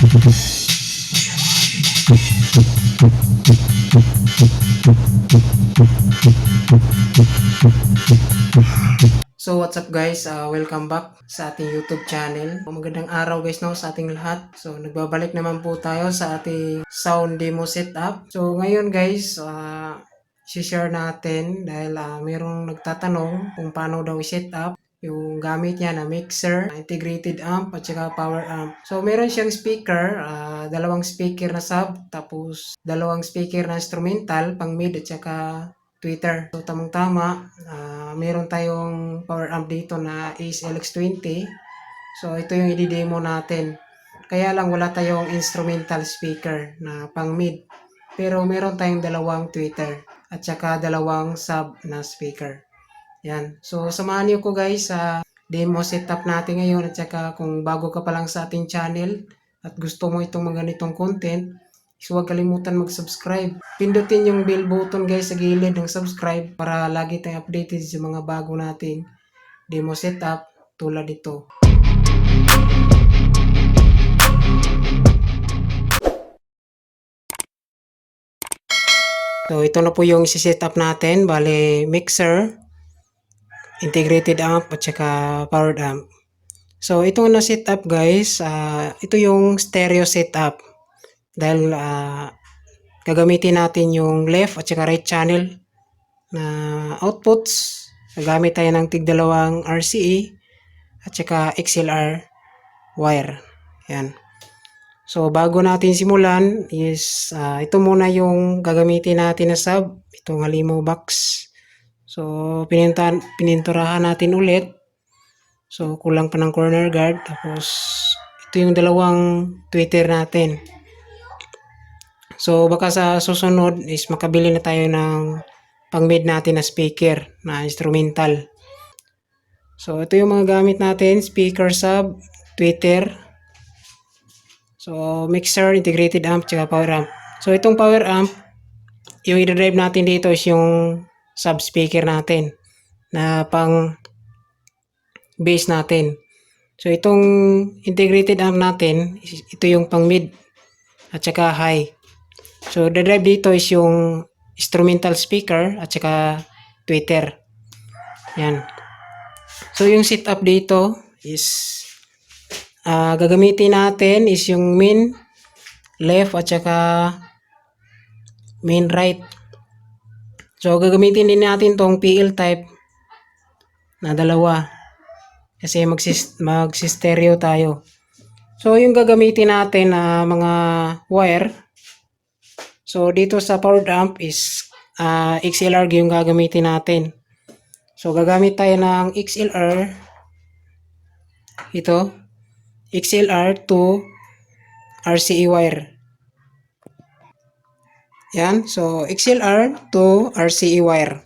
So what's up guys, welcome back sa ating YouTube channel. Magandang araw guys no sa ating lahat. So nagbabalik naman po tayo sa ating sound demo setup. So ngayon guys, share natin dahil mayroong nagtatanong kung paano daw i-setup yung gamit niya na mixer, integrated amp at saka power amp. So meron siyang speaker, dalawang speaker na sub, tapos dalawang speaker na instrumental pang mid at saka tweeter. So tamang-tama, meron tayong power amp dito na Ace LX20. So ito yung i-demo natin. Kaya lang wala tayong instrumental speaker na pang mid. Pero meron tayong dalawang tweeter at saka dalawang sub na speaker. Yan. So samahan niyo ko guys sa demo setup natin ngayon, at saka kung bago ka pa lang sa ating channel at gusto mo itong mga ganitong content, huwag kalimutan mag-subscribe. Pindutin yung bell button guys sa gilid ng subscribe para lagi tayong updated sa mga bago nating demo setup tulad ito. So ito na po yung isi-setup natin. Bale, mixer, integrated amp at saka powered amp. So ito na setup guys, ito yung stereo setup. Dahil gagamitin natin yung left at saka right channel na outputs. Gagamit tayo ng tig-dalawang RCA at saka XLR wire. Yan. So bago natin simulan is ito muna yung gagamitin natin na sub, itong halimaw box. So pininturahan natin ulit. So kulang pa ng corner guard, tapos ito yung dalawang tweeter natin. So baka sa susunod is makabili na tayo ng pang-mid natin na speaker na instrumental. So ito yung mga gamit natin, speaker sub, tweeter, so mixer, integrated amp, tsaka power amp. So itong power amp, yung i-drive natin dito is yung sub speaker natin na pang bass natin. So itong integrated amp natin, ito yung pang mid at saka high. So the drive dito is yung instrumental speaker at saka tweeter. Yan. So yung setup dito is gagamitin natin is yung main left at saka main right. So gagamitin din natin tong PL type na dalawa kasi mag-stereo tayo. So yung gagamitin natin na mga wire, so dito sa powered amp is XLR yung gagamitin natin. So gagamit tayo ng XLR, ito XLR to RCA wire. Yan, so XLR to RCA wire.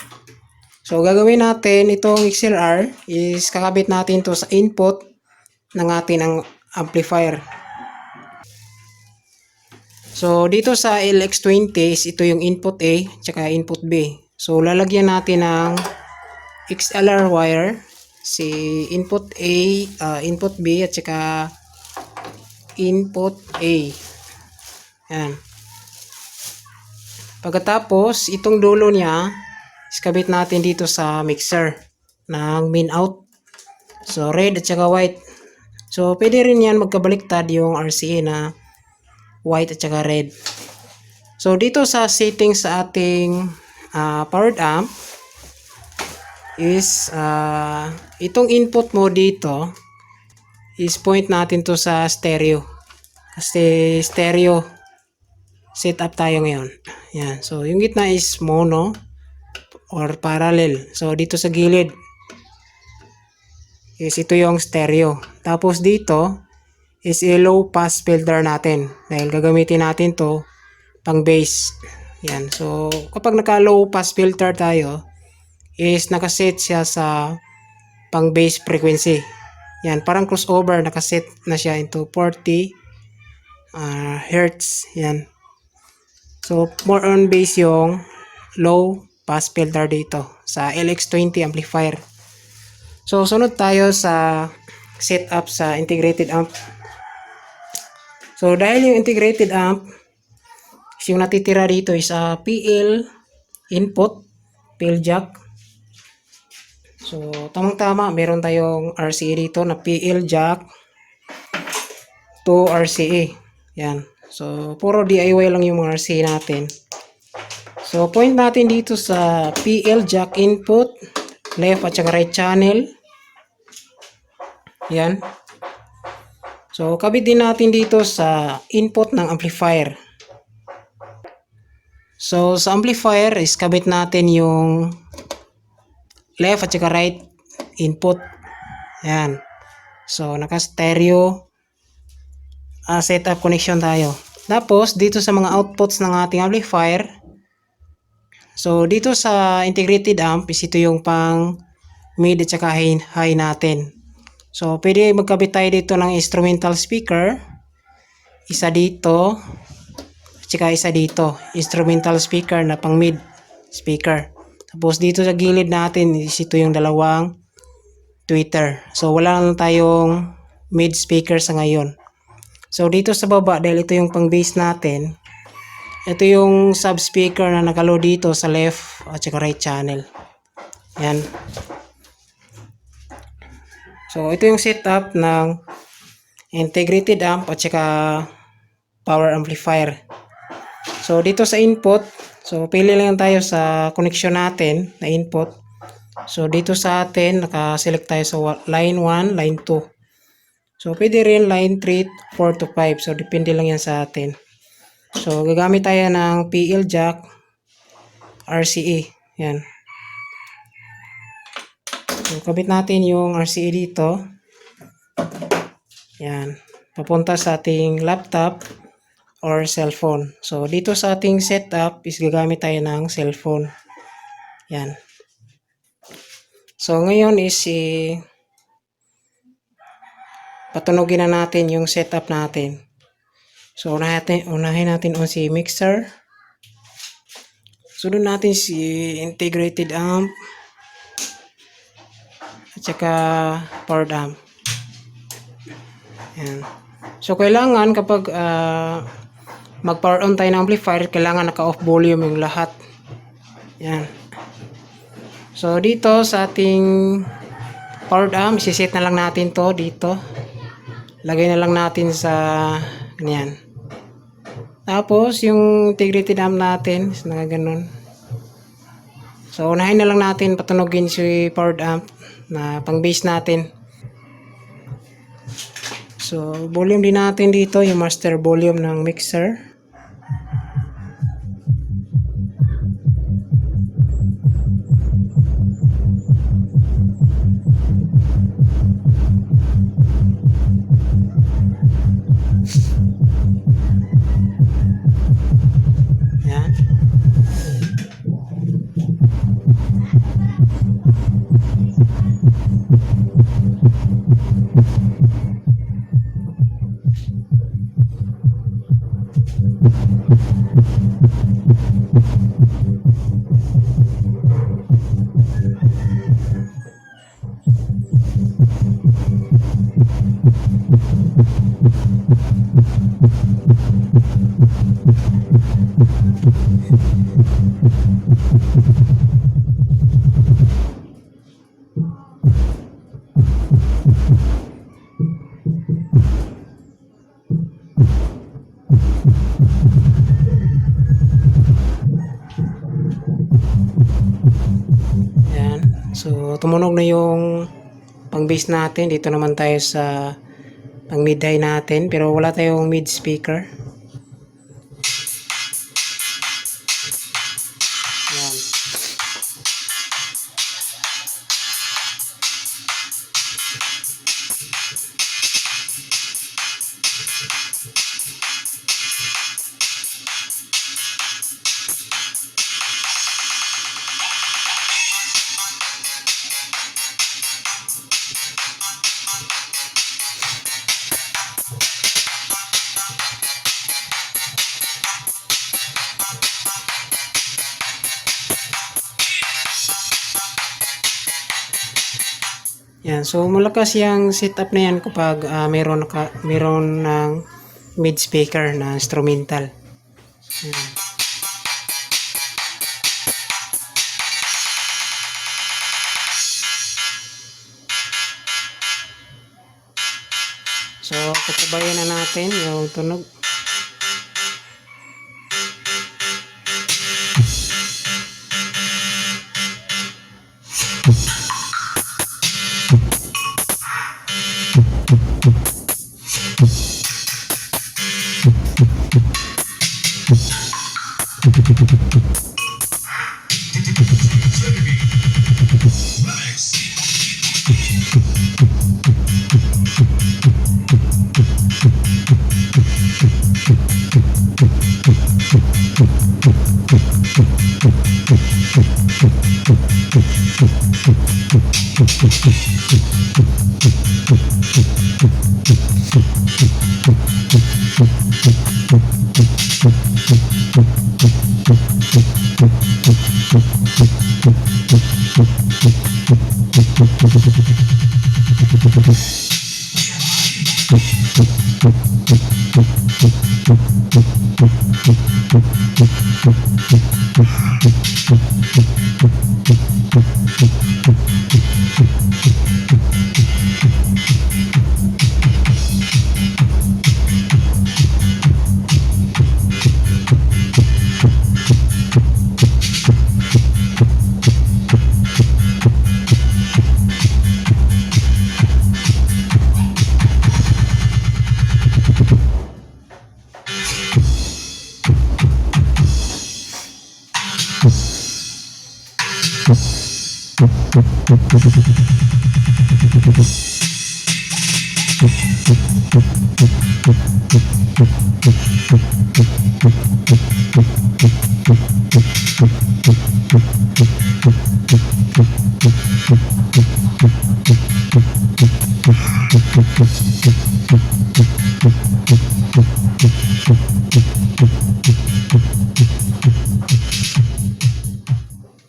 So gagawin natin itong XLR is kakabit natin to sa input ng ating amplifier. So dito sa LX20 is ito yung input A tsaka input B. So lalagyan natin ng XLR wire si input A, input B at saka input A. Yan. Pagkatapos itong dulo niya kabit natin dito sa mixer ng min out. So red at saka white. So pwede rin yan magkabaliktad yung RCA na white at saka red. So dito sa settings sa ating powered amp is itong input mo dito is point natin to sa stereo. Kasi stereo setup tayo ngayon. Yan. So yung gitna is mono or parallel. So dito sa gilid is ito yung stereo. Tapos dito is a low pass filter natin dahil gagamitin natin to pang bass. Yan. So kapag naka low pass filter tayo is nakaset siya sa pang bass frequency. Yan, parang crossover, nakaset na siya into 40 hertz. Yan. So more on bass yung low pass filter dito sa LX20 amplifier. So sunod tayo sa setup sa integrated amp. So dahil yung integrated amp, yung natitira dito is PL input, PL jack. So tamang-tama, meron tayong RCA dito na PL jack to RCA. Yan. So puro DIY lang yung mga RCA natin. So point natin dito sa PL jack input, left at saka right channel. Yan. So kabit din natin dito sa input ng amplifier. So sa amplifier is kabit natin yung left at saka right input. Yan. So naka stereo setup connection tayo. Tapos dito sa mga outputs ng ating amplifier, so dito sa integrated amp is ito yung pang mid at saka high natin. So pwede magkabit tayo dito ng instrumental speaker, isa dito at saka isa dito, instrumental speaker na pang mid speaker. Tapos dito sa gilid natin is ito yung dalawang tweeter. So wala lang tayong mid speaker sa ngayon. So dito sa baba, dahil ito yung pang bass natin, ito yung sub speaker na nakaload dito sa left at saka right channel. Yan. So ito yung setup ng integrated amp at saka power amplifier. So dito sa input, so pili lang tayo sa connection natin na input. So dito sa atin, naka-select tayo sa line 1, line 2. So pwede rin line 3, 4 to 5. So depende lang yan sa atin. So gagamit tayo ng PL jack RCA. Yan. So kabit natin yung RCA dito. Yan. Papunta sa ating laptop or cellphone. So dito sa ating setup is gagamit tayo ng cellphone. Yan. So ngayon is patunogin na natin yung setup natin. So unahin natin si mixer. Sunod natin si integrated amp at saka powered amp. Yan. So kailangan kapag mag power on tayo ng amplifier, kailangan naka off volume yung lahat. Yan. So dito sa ating powered amp, isiset na lang natin to dito. Lagay na lang natin sa ganyan. Tapos yung integrated amp natin is na ganun. So unahin na lang natin patunogin si powered amp na pang bass natin. So volume din natin dito yung master volume ng mixer. Yan. So tumunog na yung pang bass natin. Dito naman tayo sa pang mid high natin, pero wala tayong mid speaker. Yan. Yan, so malakas yung setup na yan kapag meron ng mid speaker na instrumental. Yan. So, pagsabayan na natin yung tunog.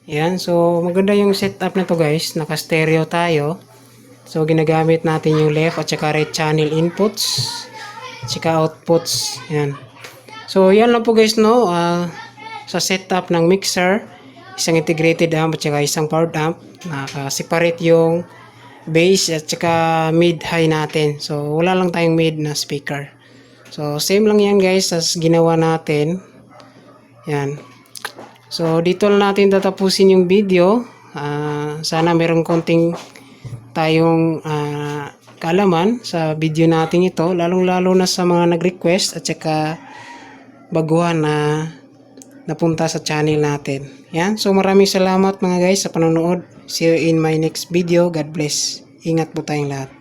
Yan, so maganda yung setup na to guys, naka stereo tayo. So ginagamit natin yung left at saka right channel inputs at saka outputs. Yan. So yan lang po guys, no, sa setup ng mixer, isang integrated amp at saka isang powered amp, naka-separate yung bass at saka mid-high natin. So wala lang tayong mid na speaker. So same lang yan guys as ginawa natin. Yan. So dito lang natin tatapusin yung video. Sana meron konting tayong kaalaman sa video natin ito, lalong-lalo na sa mga nag-request at saka baguhan na napunta sa channel natin. Yan. So maraming salamat mga guys sa panonood. See you in my next video. God bless. Ingat po tayong lahat.